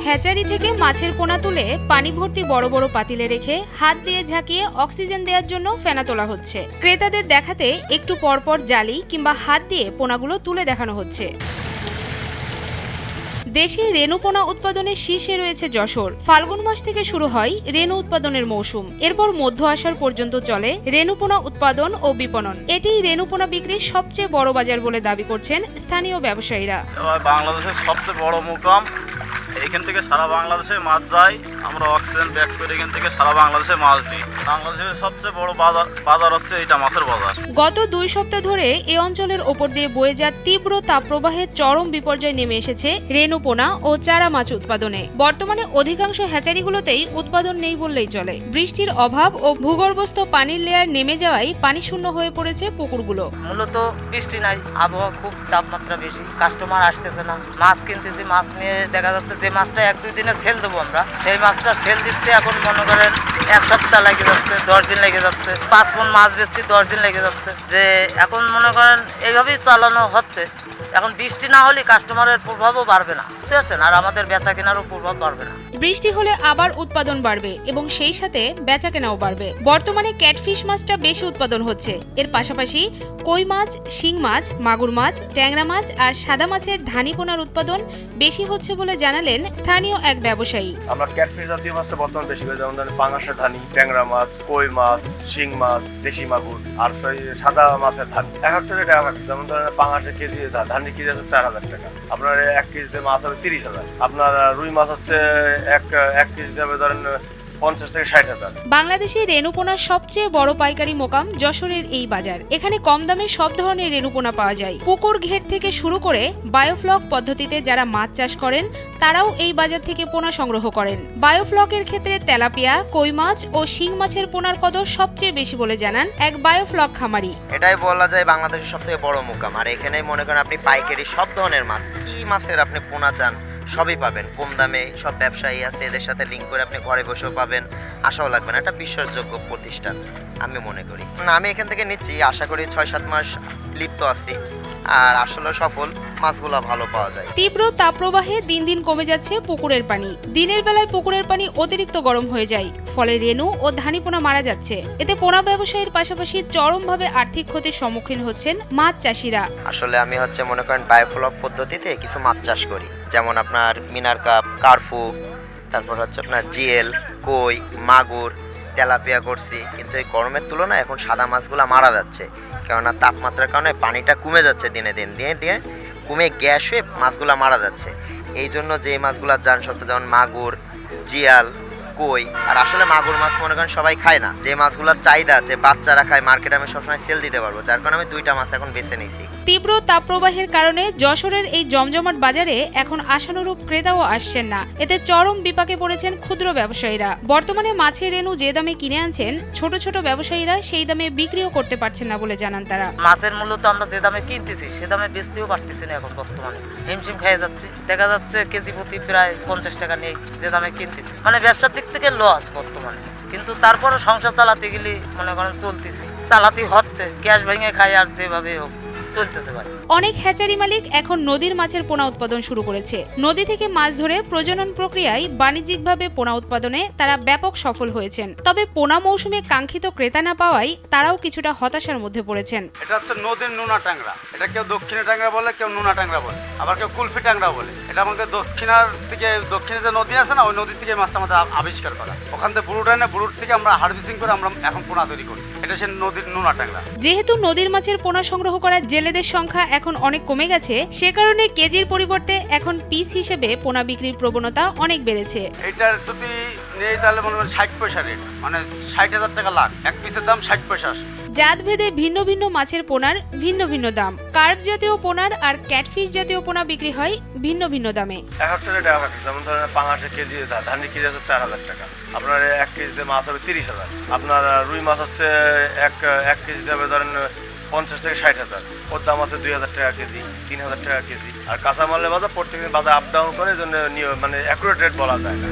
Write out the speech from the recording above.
Hatchery থেকে মাছের পোনা তুলে পানি ভর্তি বড় বড় পাতিলে রেখে হাত দিয়ে ঝাঁকিয়ে অক্সিজেন দেওয়ার জন্য ফেনা তোলা হচ্ছে। ক্রেতাদের দেখাতে একটু পরপর জালি কিংবা হাত দিয়ে পোনাগুলো তুলে দেখানো হচ্ছে। দেশে রেণু পোনা উৎপাদনে শীর্ষে রয়েছে যশোর। ফাল্গুন মাস থেকে শুরু হয় রেণু উৎপাদনের মৌসুম। এরপর মধ্য আষাঢ় পর্যন্ত চলে রেণু পোনা উৎপাদন ও বিপণন। এটিই রেণু পোনা বিক্রির সবচেয়ে বড় বাজার বলে দাবি করছেন স্থানীয় ব্যবসায়ীরা। বাংলাদেশের সবচেয়ে বড় মোকাম, এখান থেকে সারা বাংলাদেশে মাছ যায়। আমরা অক্সিজেন ব্যাক করে এখান থেকে সারা বাংলাদেশে মাছ দিই। বাংলাদেশের সবচেয়ে বড় বাজার হচ্ছে এটা মাছের বাজার। গত 2 সপ্তাহ ধরে এ অঞ্চলের ওপর দিয়ে বয়ে যাওয়া তীব্র তাপপ্রবাহে চরম বিপর্যয় নেমে এসেছে রেণু পোনা ও চারা মাছ উৎপাদনে। বর্তমানে অধিকাংশ হ্যাচারিগুলোতেই উৎপাদন নেই বললেই চলে। বৃষ্টির অভাব ও ভূগর্ভস্থ পানির লেয়ার নেমে যাওয়ায় পানি শূন্য হয়ে পড়েছে পুকুরগুলো। মূলত বৃষ্টি নাই, আবহাওয়া খুব তাপমাত্রা বেশি, কাস্টমার আসতেছে না। মাছ কিনতেছি, মাছ নিয়ে দেখা যাচ্ছে যে মাছটা 1-2 দিনে সেল দেবো আমরা, সেই মাছটা সেল দিচ্ছে এখন মনে করেন 1 সপ্তাহ লেগে যাচ্ছে, 10 দিন লেগে যাচ্ছে। 5 মণ মাছ বেচছি, 10 দিন লেগে যাচ্ছে। যে এখন মনে করেন এইভাবেই চালানো হচ্ছে। এখন বৃষ্টি না হলে কাস্টমারের প্রভাবও বাড়বে না, বুঝতে পারছেন, আর আমাদের বেচা কেনারও প্রভাব বাড়বে না। বৃষ্টি হলে আবার উৎপাদন বাড়বে এবং সেই সাথে বেচা কেনাও বাড়বে। বর্তমানে ক্যাটফিশ মাছটা বেশি উৎপাদন হচ্ছে। এর পাশাপাশি কই মাছ, শিং মাছ, মাগুর মাছ, ট্যাংরা মাছ আর সাদা মাছের ধানি পোনার উৎপাদন বেশি হচ্ছে বলে জানালেন স্থানীয় এক ব্যবসায়ী। আমরা ক্যাটফিশ জাতীয় মাছটা বর্তমান বেশি করে, যেমন পাঙাশের ধানি, ট্যাংরা মাছ, কই মাছ, শিং মাছ, দেশি মাগুর আর সাদা মাছের ধানি। এক একটা রেট এক একটা, যেমন ধরেন পাঙাশের কেজি ধানি কেজি হচ্ছে 4000 টাকা। আপনার 1 কেজিতে মাছ হবে 30,000। আপনার রুই মাছ হচ্ছে এক কেজিতে হবে ধরেন 50 থেকে 60,000। বাংলাদেশে রেণুপোনার সবচেয়ে বড় পাইকারি মোকাম যশোরের এই বাজার। এখানে কম দামে সব ধরনের রেণুপোনা পাওয়া যায়। পুকুর ঘের থেকে শুরু করে বায়োফ্লক পদ্ধতিতে যারা মাছ চাষ করেন তারাও এই বাজার থেকে পোনা সংগ্রহ করেন। বায়োফ্লকের ক্ষেত্রে তেলাপিয়া, কই মাছ ও শিং মাছের পোনার কদর সবচেয়ে বেশি বলে জানান এক বায়োফ্লক খামারি। এটাই বলা যায় বাংলাদেশের সবথেকে বড় মোকাম। আর এখানে মনে করেন আপনি পাইকারি সব ধরনের মাছ, কি মাছের আপনি পোনা চান সবই পাবেন কম দামে। সব ব্যবসায়ী আছে, এদের সাথে লিঙ্ক করে আপনি ঘরে বসেও পাবেন, আশাও লাগবে না। একটা বিশ্বাসযোগ্য প্রতিষ্ঠান আমি মনে করি। আমি এখান থেকে নিচ্ছি, আশা করি 6-7 মাস লিপ্ত আছি, আর আসলে সফল, মাছগুলো ভালো পাওয়া যায়। তীব্র তাপপ্রবাহে দিন দিন কমে যাচ্ছে পুকুরের পানি। দিনের বেলায় পুকুরের পানি অতিরিক্ত গরম হয়ে যায়, ফলে রেণু ও ধানি পোনা মারা যাচ্ছে। এতে পোনা ব্যবসায়ীর পাশাপাশি চরমভাবে আর্থিক ক্ষতির সম্মুখীন হচ্ছেন মাছ চাষিরা। আসলে আমি মনে করেন বায়োফ্লক পদ্ধতিতে কিছু মাছ চাষ করি, যেমন আপনার মিনার কাপ, কার্ফু, তারপর আপনার জিএল, কই, মাগুর, তেলাপিয়া করছি। কিন্তু এই গরমের তুলনায় এখন সাদা মাছগুলো মারা যাচ্ছে, কেননা তাপমাত্রার কারণে পানিটা কমে যাচ্ছে দিনে দিনে কমে গ্যাস হয়ে মাছগুলো মারা যাচ্ছে। এই জন্য যে মাছগুলো যান সত্য, যেমন মাগুর, জিয়াল, কই। আর আসলে মাগুর মাছ মনে করেন সবাই খায় না, যে মাছগুলোর চাহিদা আছে বাচ্চারা খায়, মার্কেটে আমি সবসময় সেল দিতে পারবো, যার কারণে আমি 2টা মাছ এখন বেছে নিয়েছি। তীব্র তাপপ্রবাহের কারণে যশোরের এই জমজমাট বাজারে এখন আশানুরূপ ক্রেতাও আসছেন না। এতে চরম বিপাকে পড়েছেন ক্ষুদ্র ব্যবসায়ীরা। বর্তমানে মাছের রেণু যে দামে কিনে আনছেন, ছোট ছোট ব্যবসায়ীরা সেই দামে বিক্রিও করতে পারছেন না বলে জানান তারা। মাছের মূল্য তো আমরা যে দামে কিনতেছি সে দামে বেচতেও পারতেছি না। এখন বর্তমানে হিমশিম খেয়ে যাচ্ছে, দেখা যাচ্ছে কেজি প্রতি প্রায় 50 টাকা নেই যে দামে কিনতেছি। মানে ব্যবসার দিক থেকে লস বর্তমানে, কিন্তু তারপরও সংসার চালাতে গেলে মনে করেন চলতেছি, চালাতে হচ্ছে, গ্যাস ভেঙে খাই আর যেভাবে হোক চলতেছে ভাই। অনেক হ্যাচারি মালিক এখন নদীর মাছের পোনা উৎপাদন শুরু করেছে। নদী থেকে মাছ ধরে প্রজনন প্রক্রিয়ায় বাণিজ্যিকভাবে পোনা উৎপাদনে তারা ব্যাপক সফল হয়েছেন। তবে পোনা মৌসুমে কাঙ্ক্ষিত ক্রেতা না পাওয়ায় তারাও কিছুটা হতাশার মধ্যে পড়েছেন। এটা হচ্ছে নদীর নোনা ট্যাংরা। এটা কেউ দক্ষিণে ট্যাংরা বলে, কেউ নোনা ট্যাংরা বলে, আবার কেউ কুলফি ট্যাংরা বলে। এটা আমাদের দক্ষিণে যে নদী আছে না, ওই নদী থেকে মাছটা আমাদের আবিষ্কার করা। ওখান থেকে বুড়ো টাইনে বুড়োর থেকে আমরা হারভেস্টিং করে আমরা এখন পোনা তৈরি করি। এটা সে নদীর নোনা ট্যাংরা। যেহেতু নদীর মাছের পোনা সংগ্রহ করা জেলেদের সংখ্যা এখন অনেক কমে গেছে, সে কারণে কেজির পরিবর্তে এখন পিস হিসেবে পোনা বিক্রির প্রবণতা অনেক বেড়েছে। এটার যদি নেই তাহলে মনে করেন 60 পয়সা রেট, মানে 60,000 টাকা লাখ। এক পিসের দাম 60 পয়সা। জাত ভেদে ভিন্ন ভিন্ন মাছের পোনার ভিন্ন ভিন্ন দাম। কার্প জাতীয় পোনার আর ক্যাটফিশ জাতীয় পোনা বিক্রি হয় ভিন্ন ভিন্ন দামে। এক একটা রেট এক একটা, যেমন ধরেন পাঙাশের কেজি ধানি কেজি হচ্ছে 4000 টাকা। আপনার 1 কেজিতে মাছ হবে 30,000। আপনার রুই মাছ হচ্ছে এক কেজিতে হবে ধরেন 50 থেকে 60,000। ওর দাম আছে 2,000 টাকা কেজি, 3,000 টাকা কেজি। আর কাঁচামালের বাজার প্রত্যেকদিন বাজার আপ ডাউন করে, জন্য মানে অ্যাকুরেট রেট বলা যায় না।